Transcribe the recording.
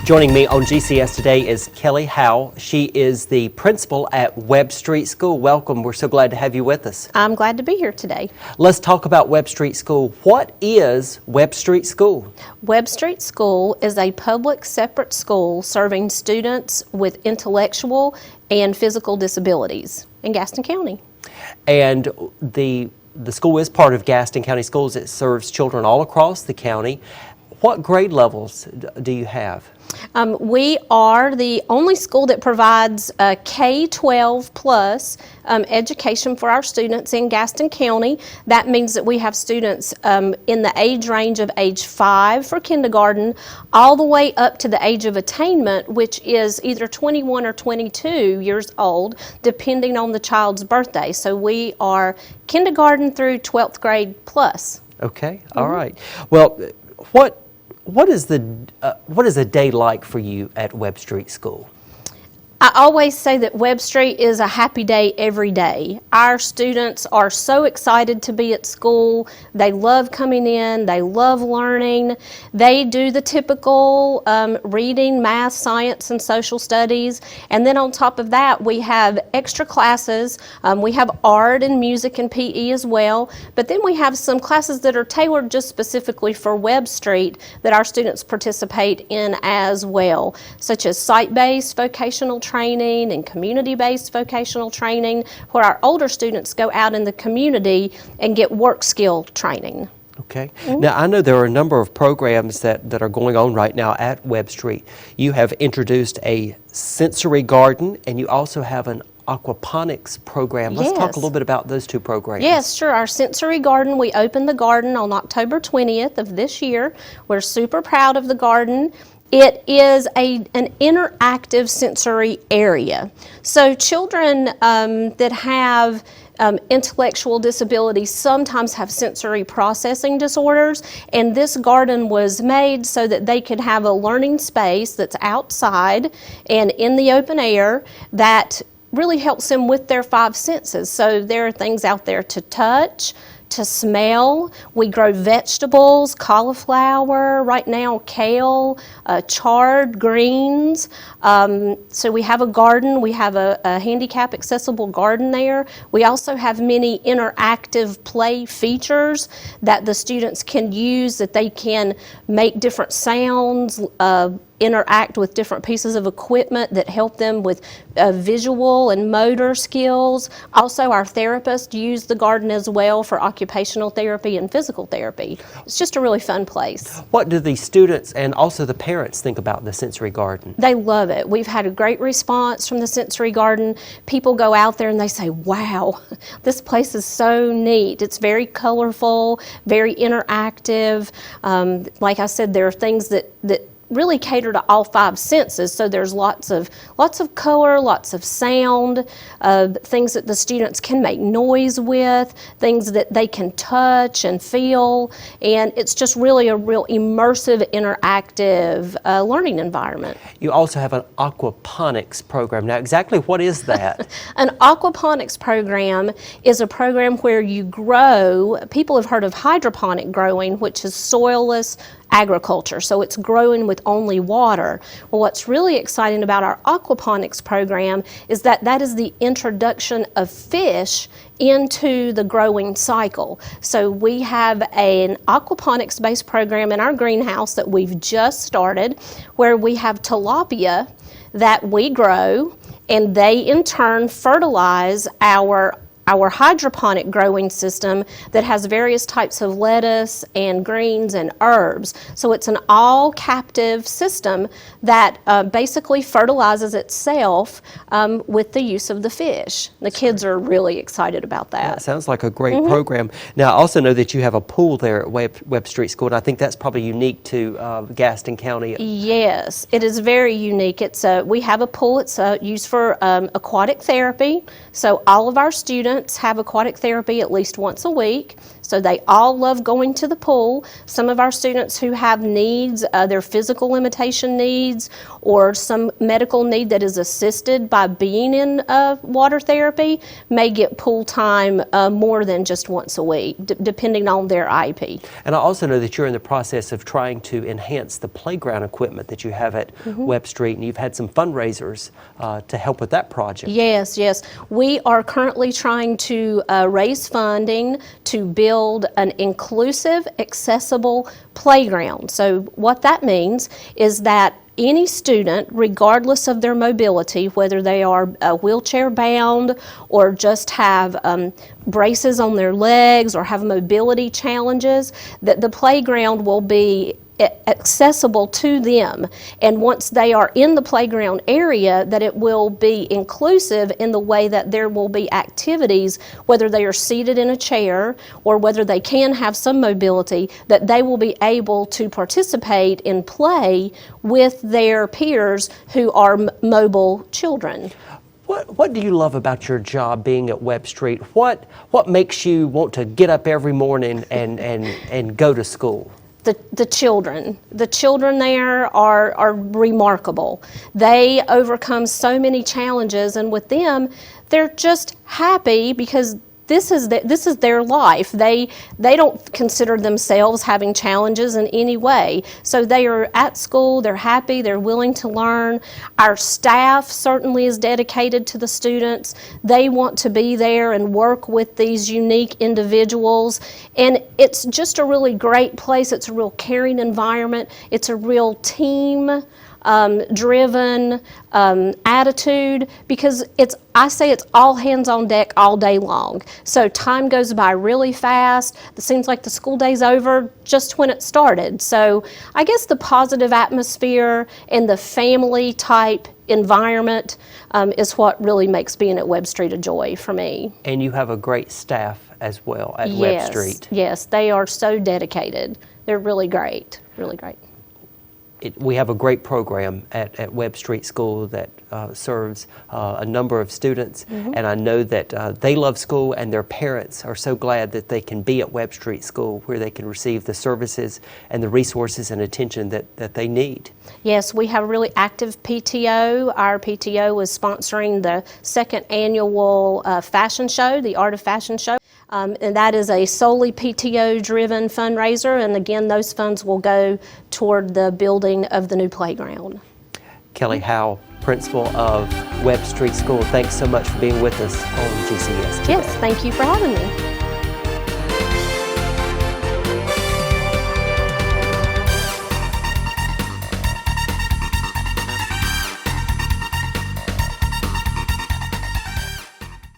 Joining me on GCS Today is Kelly Howell. She is the principal at Webb Street School. Welcome. We're so glad to have you with us. I'm glad to be here today. Let's talk about Webb Street School. What is Webb Street School? Webb Street School is a public separate school serving students with intellectual and physical disabilities in Gaston County. And the school is part of Gaston County Schools. It serves children all across the county. What grade levels do you have? We are the only school that provides K-12 plus education for our students in Gaston County. That means that we have students in the age range of age 5 for kindergarten all the way up to the age of attainment, which is either 21 or 22 years old, depending on the child's birthday. So we are kindergarten through 12th grade plus. Okay, all right. Well, what is a day like for you at Webb Street School? I always say that Webb Street is a happy day every day. Our students are so excited to be at school. They love coming in. They love learning. They do the typical reading, math, science, and social studies. And then on top of that, we have extra classes. We have art and music and PE as well. But then we have some classes that are tailored just specifically for Webb Street that our students participate in as well, such as site-based vocational training and community-based vocational training, where our older students go out in the community and get work skill training. Okay. Now, I know there are a number of programs that are going on right now at Webb Street. You have introduced a sensory garden, and you also have an aquaponics program. Let's talk a little bit about those two programs. Yes, sure. Our sensory garden, we opened the garden on October 20th of this year. We're super proud of the garden. It is an interactive sensory area. So children that have intellectual disabilities sometimes have sensory processing disorders, and this garden was made so that they could have a learning space that's outside and in the open air that really helps them with their 5 senses. So there are things out there to touch, to smell. We grow vegetables, cauliflower, right now kale, chard greens. So we have a garden. We have a handicap accessible garden there. We also have many interactive play features that the students can use, that they can make different sounds, interact with different pieces of equipment that help them with visual and motor skills. Also, our therapists use the garden as well for occupational therapy and physical therapy. It's just a really fun place. What do the students and also the parents think about the sensory garden? They love it. We've had a great response from the sensory garden. People go out there and they say, wow, this place is so neat. It's very colorful, very interactive. Like I said, there are things that really cater to all 5 senses. So there's lots of color, lots of sound, things that the students can make noise with, things that they can touch and feel, and it's just really a real immersive, interactive learning environment. You also have an aquaponics program. Now, exactly what is that? An aquaponics program is a program where you grow, people have heard of hydroponic growing, which is soilless agriculture, so it's growing with only water. Well, what's really exciting about our aquaponics program is that is the introduction of fish into the growing cycle. So we have an aquaponics based program in our greenhouse that we've just started, where we have tilapia that we grow, and they in turn fertilize our hydroponic growing system that has various types of lettuce and greens and herbs. So it's an all captive system that basically fertilizes itself with the use of the fish. The kids are really excited about that. That sounds like a great program. Now, I also know that you have a pool there at Webb Street School, and I think that's probably unique to Gaston County. Yes, it is very unique. We have a pool. It's used for aquatic therapy. So all of our students students have aquatic therapy at least once a week, so they all love going to the pool. Some of our students who have needs, their physical limitation needs, or some medical need that is assisted by being in water therapy, may get pool time more than just once a week, depending on their IEP. And I also know that you're in the process of trying to enhance the playground equipment that you have at Webb Street, and you've had some fundraisers to help with that project. Yes, yes. We are currently trying to raise funding to build an inclusive, accessible playground. So what that means is that any student, regardless of their mobility, whether they are wheelchair bound or just have braces on their legs or have mobility challenges, that the playground will be accessible to them. And once they are in the playground area, that it will be inclusive in the way that there will be activities, whether they are seated in a chair or whether they can have some mobility, that they will be able to participate in play with their peers who are mobile children. What do you love about your job being at Webb Street? What makes you want to get up every morning and go to school? The children there are remarkable. They overcome so many challenges, and with them, they're just happy because this is their life. They don't consider themselves having challenges in any way. So they are at school, they're happy, they're willing to learn. Our staff certainly is dedicated to the students. They want to be there and work with these unique individuals. And it's just a really great place. It's a real caring environment. It's a real team driven attitude, because I say it's all hands on deck all day long. So time goes by really fast. It seems like the school day's over just when it started. So I guess the positive atmosphere and the family type environment is what really makes being at Webb Street a joy for me. And you have a great staff as well at Webb Street. Yes, they are so dedicated. They're really great, really great. We have a great program at Webb Street School that serves a number of students, and I know that they love school, and their parents are so glad that they can be at Webb Street School, where they can receive the services and the resources and attention that they need. Yes, we have a really active PTO. Our PTO is sponsoring the second annual fashion show, the Art of Fashion Show. And that is a solely PTO-driven fundraiser, and again, those funds will go toward the building of the new playground. Kelly Howell, principal of Webb Street School, thanks so much for being with us on GCS Today. Yes, thank you for having me.